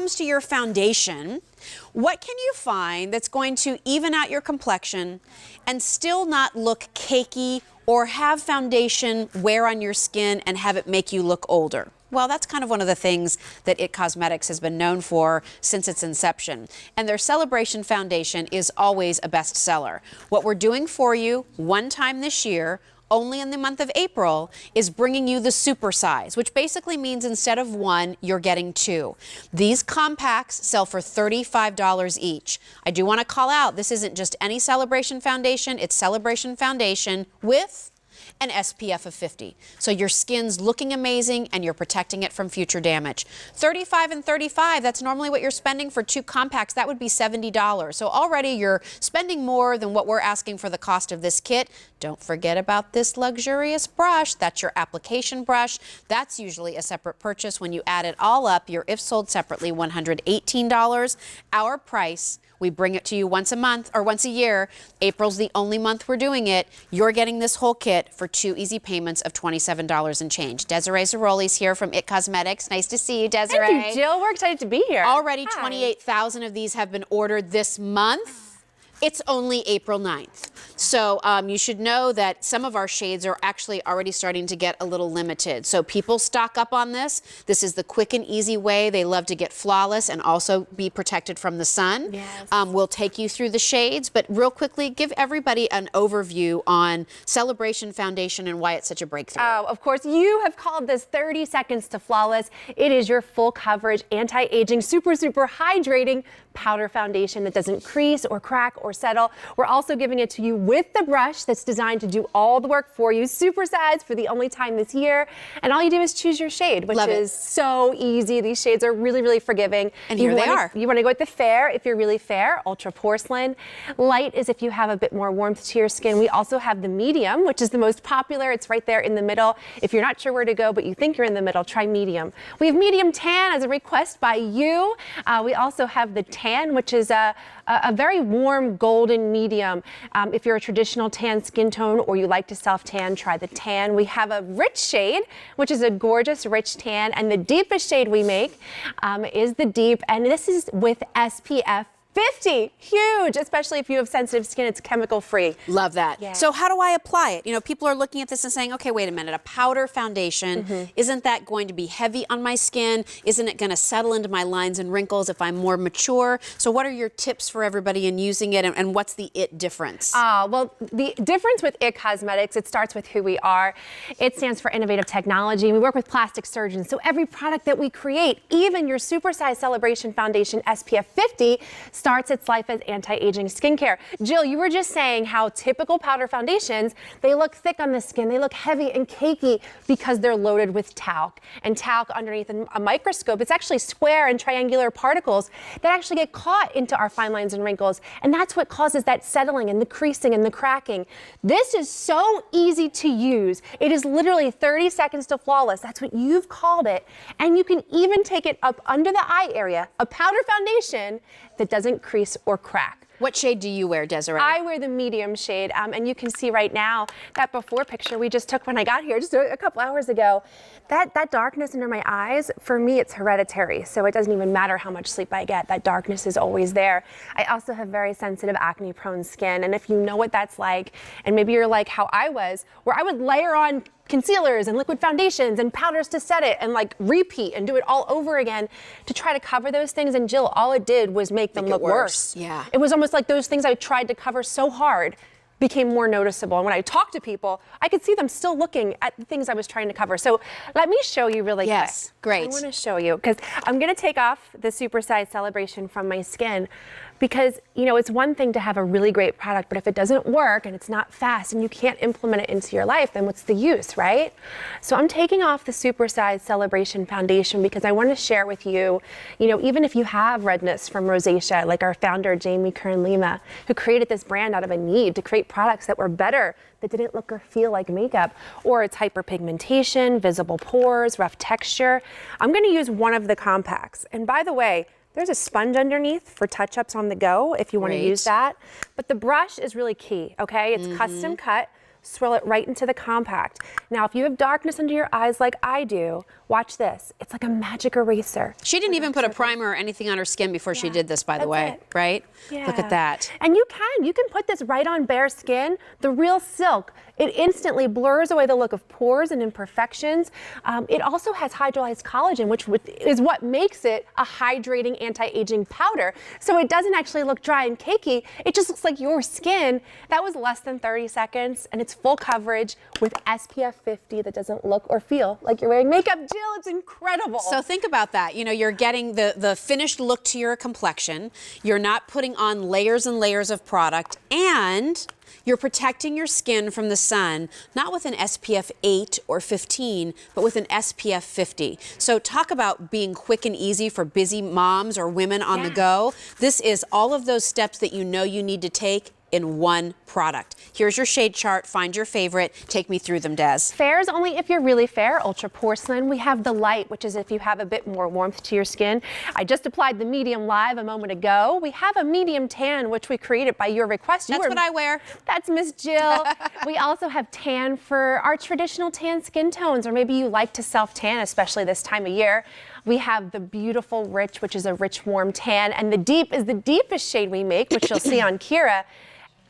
comes to your foundation, what can you find that's going to even out your complexion and still not look cakey or have foundation wear on your skin and have it make you look older? Well, that's kind of one of the things that IT Cosmetics has been known for since its inception. And their Celebration Foundation is always a bestseller. What we're doing for you one time this year, only in the month of April, is bringing you the Supersize, which basically means instead of one, you're getting two. These compacts sell for $35 each. I do want to call out, this isn't just any Celebration Foundation, it's Celebration Foundation with an SPF of 50. So your skin's looking amazing and you're protecting it from future damage. 35 and 35, that's normally what you're spending for two compacts. That would be $70. So already you're spending more than what we're asking for the cost of this kit. Don't forget about this luxurious brush. That's your application brush. That's usually a separate purchase. When you add it all up, your if sold separately, $118. Our price, we bring it to you once a month or once a year. April's the only month we're doing it. You're getting this whole kit for 2 easy payments of $27 and change. Desiree Zaroli's here from IT Cosmetics. Nice to see you, Desiree. Thank you, Jill. We're excited to be here. Already 28,000 of these have been ordered this month. It's only April 9th. So you should know that some of our shades are actually already starting to get a little limited. So people stock up on this. This is the quick and easy way. They love to get flawless and also be protected from the sun. Yes. We'll take you through the shades, but real quickly, give everybody an overview on Celebration Foundation and why it's such a breakthrough. Oh, of course, you have called this 30 seconds to flawless. It is your full coverage, anti-aging, super hydrating powder foundation that doesn't crease or crack or settle. We're also giving it to you with the brush that's designed to do all the work for you. Supersize for the only time this year. And all you do is choose your shade, which is so easy. These shades are really forgiving. And here they are. You want to go with the fair if you're really fair, ultra porcelain. Light is if you have a bit more warmth to your skin. We also have the medium, which is the most popular. It's right there in the middle. If you're not sure where to go, but you think you're in the middle, try medium. We have medium tan as a request by you. We also have the tan, which is a very warm golden medium. If you're a traditional tan skin tone or you like to self-tan, try the tan. We have a rich shade, which is a gorgeous rich tan, and the deepest shade we make is the deep, and this is with SPF 50, huge, especially if you have sensitive skin. It's chemical free. Love that. Yeah. So how do I apply it? You know, people are looking at this and saying, okay, wait a minute, a powder foundation, isn't that going to be heavy on my skin? Isn't it going to settle into my lines and wrinkles if I'm more mature? So what are your tips for everybody in using it, and what's the IT difference? Well, the difference with IT Cosmetics, it starts with who we are. It stands for innovative technology. We work with plastic surgeons, so every product that we create, even your Supersize Celebration Foundation SPF 50, starts its life as anti-aging skincare. Jill, you were just saying how typical powder foundations, they look thick on the skin, they look heavy and cakey because they're loaded with talc. And talc underneath a microscope, it's actually square and triangular particles that actually get caught into our fine lines and wrinkles. And that's what causes that settling and the creasing and the cracking. This is so easy to use. It is literally 30 seconds to flawless. That's what you've called it. And you can even take it up under the eye area, a powder foundation that doesn't crease or crack. What shade do you wear, Desiree? I wear the medium shade, and you can see right now that before picture we just took when I got here just a couple hours ago. That darkness under my eyes, for me, it's hereditary, so it doesn't even matter how much sleep I get. That darkness is always there. I also have very sensitive acne-prone skin, and if you know what that's like, and maybe you're like how I was, where I would layer on concealers and liquid foundations and powders to set it and like repeat and do it all over again to try to cover those things. And Jill, all it did was make them look worse. Yeah. It was almost like those things I tried to cover so hard became more noticeable. And when I talked to people, I could see them still looking at the things I was trying to cover. So let me show you really quick. Yes, great. I want to show you because I'm going to take off the Supersize Celebration from my skin because, you know, it's one thing to have a really great product, but if it doesn't work and it's not fast and you can't implement it into your life, then what's the use, right? So I'm taking off the Supersize Celebration Foundation because I want to share with you, you know, even if you have redness from rosacea, like our founder, Jamie Kern-Lima, who created this brand out of a need to create products that were better, that didn't look or feel like makeup, or it's hyperpigmentation, visible pores, rough texture. I'm going to use one of the compacts. And by the way, there's a sponge underneath for touch-ups on the go if you want to use that. But the brush is really key, okay? It's custom cut. Swirl it right into the compact. Now, if you have darkness under your eyes like I do, Watch this. It's like a magic eraser. She didn't even put a primer or anything on her skin before she did this, by the way, right? Yeah. Look at that. And you can put this right on bare skin. The real silk, it instantly blurs away the look of pores and imperfections. It also has hydrolyzed collagen, which is what makes it a hydrating anti-aging powder. So it doesn't actually look dry and cakey. It just looks like your skin. That was less than 30 seconds, and it's full coverage with SPF 50 that doesn't look or feel like you're wearing makeup. Jill, it's incredible. So think about that. You know, you're getting the finished look to your complexion. You're not putting on layers and layers of product, and you're protecting your skin from the sun, not with an SPF 8 or 15, but with an SPF 50. So talk about being quick and easy for busy moms or women on the go. This is all of those steps that you know you need to take in one product. Here's your shade chart. Find your favorite. Take me through them, Des. Fair is only if you're really fair. Ultra porcelain. We have the light, which is if you have a bit more warmth to your skin. I just applied the medium live a moment ago. We have a medium tan, which we created by your request. That's what I wear. That's Miss Jill. We also have tan for our traditional tan skin tones, or maybe you like to self-tan, especially this time of year. We have the beautiful rich, which is a rich warm tan, and the deep is the deepest shade we make, which you'll see on Kira.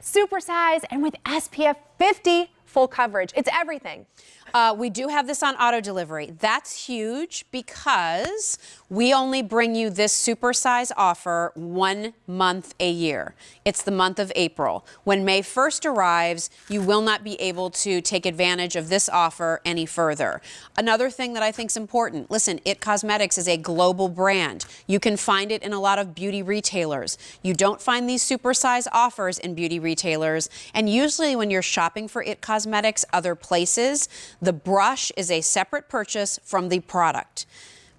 Supersize, and with SPF 50, full coverage. It's everything. We do have this on auto delivery. That's huge because we only bring you this supersize offer 1 month a year. It's the month of April. When May 1st arrives, you will not be able to take advantage of this offer any further. Another thing that I think is important, listen, IT Cosmetics is a global brand. You can find it in a lot of beauty retailers. You don't find these supersize offers in beauty retailers, and usually when you're shopping for IT Cosmetics other places, the brush is a separate purchase from the product.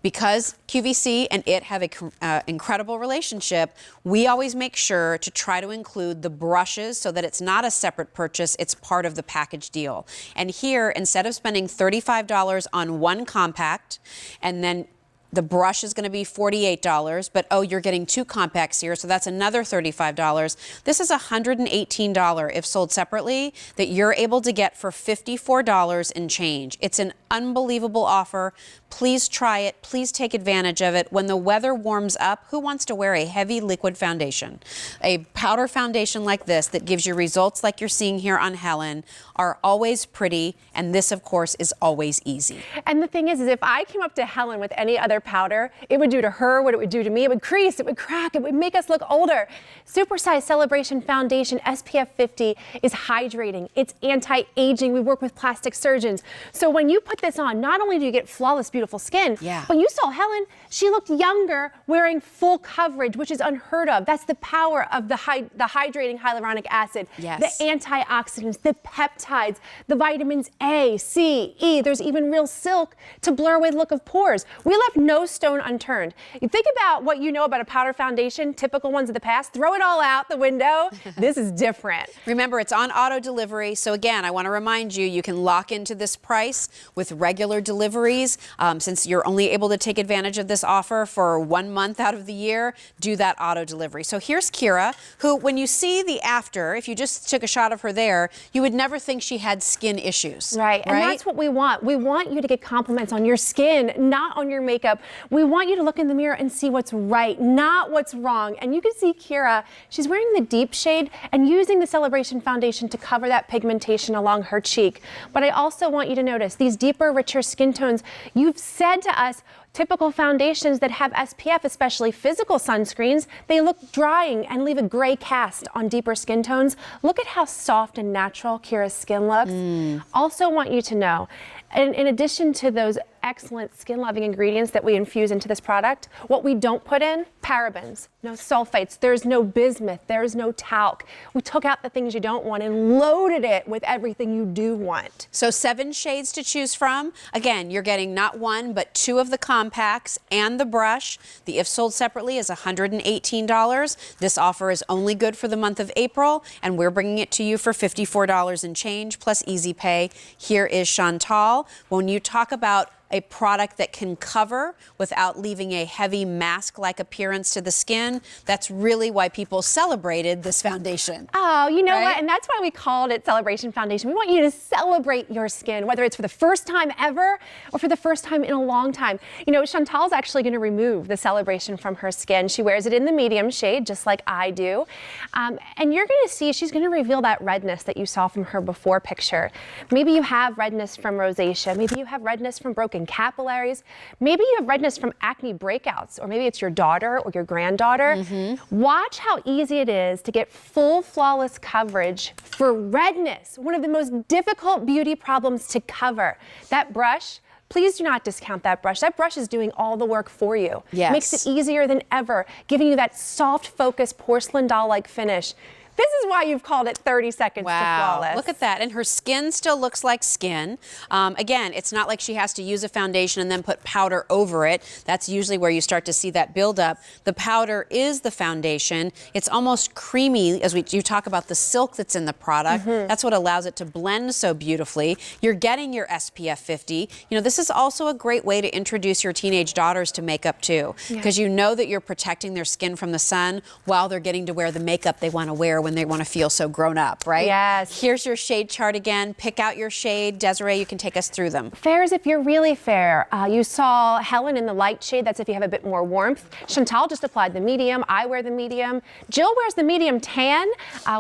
Because QVC and IT have an incredible relationship, we always make sure to try to include the brushes so that it's not a separate purchase, it's part of the package deal. And here, instead of spending $35 on one compact and then the brush is going to be $48, but oh, you're getting 2 compacts here, so that's another $35. This is $118 if sold separately that you're able to get for $54 and change. It's an unbelievable offer. Please try it. Please take advantage of it. When the weather warms up, who wants to wear a heavy liquid foundation? A powder foundation like this that gives you results like you're seeing here on Helen are always pretty, and this, of course, is always easy. And the thing is if I came up to Helen with any other powder, it would do to her what it would do to me. It would crease, it would crack, it would make us look older. Supersize Celebration Foundation SPF 50 is hydrating. It's anti-aging. We work with plastic surgeons. So when you put this on, not only do you get flawless, beautiful skin, but you saw Helen, she looked younger wearing full coverage, which is unheard of. That's the power of the hydrating hyaluronic acid, the antioxidants, the peptides, the vitamins A, C, E. There's even real silk to blur away the look of pores. We left no stone unturned. You think about what you know about a powder foundation, typical ones of the past, throw it all out the window. This is different. Remember, it's on auto delivery. So again, I want to remind you, you can lock into this price with regular deliveries. Since you're only able to take advantage of this offer for 1 month out of the year, do that auto delivery. So here's Kira, who when you see the after, if you just took a shot of her there, you would never think she had skin issues. Right, and that's what we want. We want you to get compliments on your skin, not on your makeup. We want you to look in the mirror and see what's right, not what's wrong. And you can see Kira, she's wearing the deep shade and using the Celebration Foundation to cover that pigmentation along her cheek. But I also want you to notice these deeper, richer skin tones. You've said to us, typical foundations that have SPF, especially physical sunscreens, they look drying and leave a gray cast on deeper skin tones. Look at how soft and natural Kira's skin looks. Also want you to know, in addition to those excellent skin-loving ingredients that we infuse into this product, what we don't put in, parabens, no sulfates, there's no bismuth, there's no talc. We took out the things you don't want and loaded it with everything you do want. So 7 shades to choose from. Again, you're getting not 1, but 2 of the compacts and the brush. The if sold separately is $118. This offer is only good for the month of April, and we're bringing it to you for $54 and change, plus easy pay. Here is Chantal. When you talk about a product that can cover without leaving a heavy mask-like appearance to the skin. That's really why people celebrated this foundation. Oh, you know Right? what? And that's why we called it Celebration Foundation. We want you to celebrate your skin, whether it's for the first time ever or for the first time in a long time. You know, Chantal's actually going to remove the Celebration from her skin. She wears it in the medium shade, just like I do. And you're going to see she's going to reveal that redness that you saw from her before picture. Maybe you have redness from rosacea. Maybe you have redness from broken capillaries. Maybe you have redness from acne breakouts, or maybe it's your daughter or your granddaughter. Watch how easy it is to get full flawless coverage for redness, one of the most difficult beauty problems to cover. That brush, please do not discount that brush. That brush is doing all the work for you. Yes. Makes it easier than ever, giving you that soft, focused porcelain doll-like finish. This is why you've called it 30 seconds to flawless. Look at that. And her skin still looks like skin. Again, it's not like she has to use a foundation and then put powder over it. That's usually where you start to see that buildup. The powder is the foundation. It's almost creamy as you talk about the silk that's in the product. That's what allows it to blend so beautifully. You're getting your SPF 50. You know, this is also a great way to introduce your teenage daughters to makeup too, because you know that you're protecting their skin from the sun while they're getting to wear the makeup they want to wear when they want to feel so grown up, right? Yes. Here's your shade chart again. Pick out your shade. Desiree, you can take us through them. Fair is if you're really fair. You saw Helen in the light shade. That's if you have a bit more warmth. Chantal just applied the medium. I wear the medium. Jill wears the medium tan.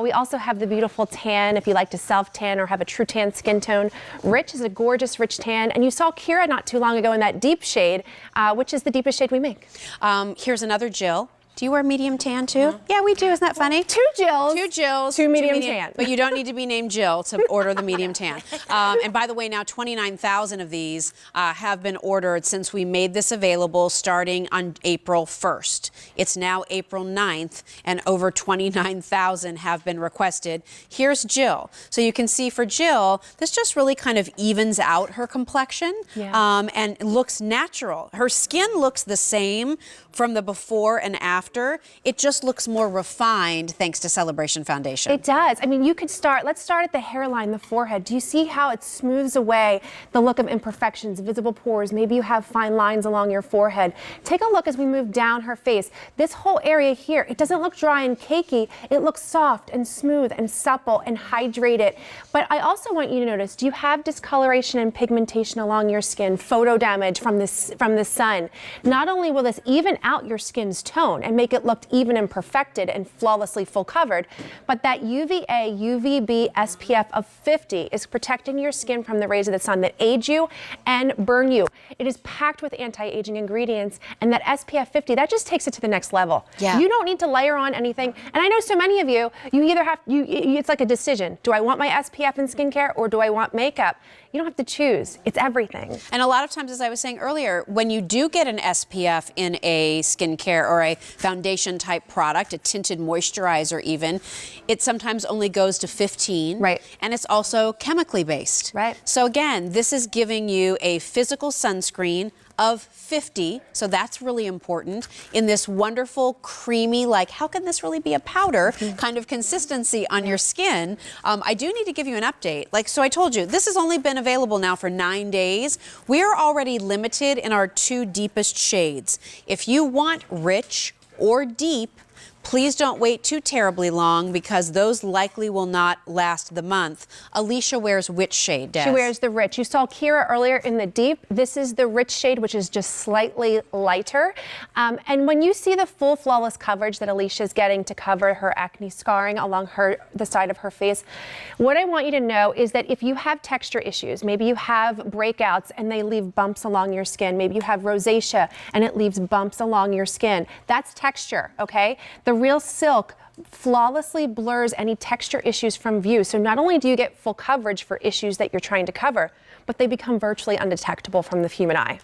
We also have the beautiful tan if you like to self-tan or have a true tan skin tone. Rich is a gorgeous rich tan. And you saw Kira not too long ago in that deep shade, which is the deepest shade we make. Here's another Jill. Do you wear medium tan too? Yeah, we do. Isn't that funny? Two Jills. Two Jills. Two medium tan. But you don't need to be named Jill to order the medium tan. And by the way, now 29,000 of these have been ordered since we made this available starting on April 1st. It's now April 9th, and over 29,000 have been requested. Here's Jill. So you can see for Jill, this just really kind of evens out her complexion and looks natural. Her skin looks the same from the before and after. It just looks more refined thanks to Celebration Foundation. It does. I mean, you could start, let's start at the hairline, the forehead. Do you see how it smooths away the look of imperfections, visible pores? Maybe you have fine lines along your forehead. Take a look as we move down her face. This whole area here, it doesn't look dry and cakey. It looks soft and smooth and supple and hydrated. But I also want you to notice, do you have discoloration and pigmentation along your skin, photo damage from the sun? Not only will this even out your skin's tone and make it look even and perfected and flawlessly full covered, but that UVA, UVB SPF of 50 is protecting your skin from the rays of the sun that age you and burn you. It is packed with anti-aging ingredients, and that SPF 50, that just takes it to the next level. Yeah. You don't need to layer on anything. And I know so many of you, you either have, it's like a decision. Do I want my SPF in skincare or do I want makeup? You don't have to choose. It's everything. And a lot of times, as I was saying earlier, when you do get an SPF in a skincare or a foundation type product, a tinted moisturizer even, it sometimes only goes to 15. Right. And it's also chemically based. Right. So again, this is giving you a physical sunscreen of 50, so that's really important, in this wonderful creamy, like how can this really be a powder kind of consistency on your skin. I do need to give you an update. So I told you, this has only been available now for 9 days. We are already limited in our 2 deepest shades. If you want rich or deep, please don't wait too terribly long because those likely will not last the month. Alicia wears which shade, Des? She wears the rich. You saw Kira earlier in the deep. This is the rich shade, which is just slightly lighter. And when you see the full flawless coverage that Alicia's getting to cover her acne scarring along the side of her face, what I want you to know is that if you have texture issues, maybe you have breakouts and they leave bumps along your skin, maybe you have rosacea and it leaves bumps along your skin, that's texture, okay? The real silk flawlessly blurs any texture issues from view. So not only do you get full coverage for issues that you're trying to cover, but they become virtually undetectable from the human eye.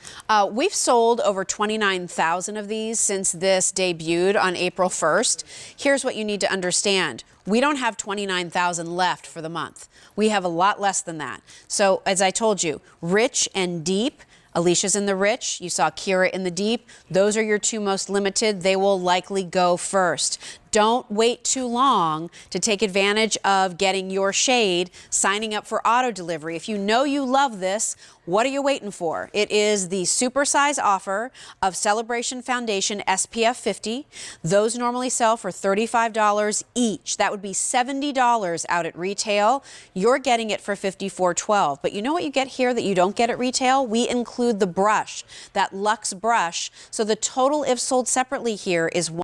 We've sold over 29,000 of these since this debuted on April 1st. Here's what you need to understand. We don't have 29,000 left for the month. We have a lot less than that. So as I told you, rich and deep. Alicia's in the rich. You saw Kira in the deep. Those are your 2 most limited. They will likely go first. don't wait too long to take advantage of getting your shade, signing up for auto delivery. If you know you love this, what are you waiting for? It is the Supersize offer of Celebration Foundation SPF 50. Those normally sell for $35 each. That would be $70 out at retail. You're getting it for $54.12. But you know what you get here that you don't get at retail? We include the brush, that Luxe brush. So the total, if sold separately here, is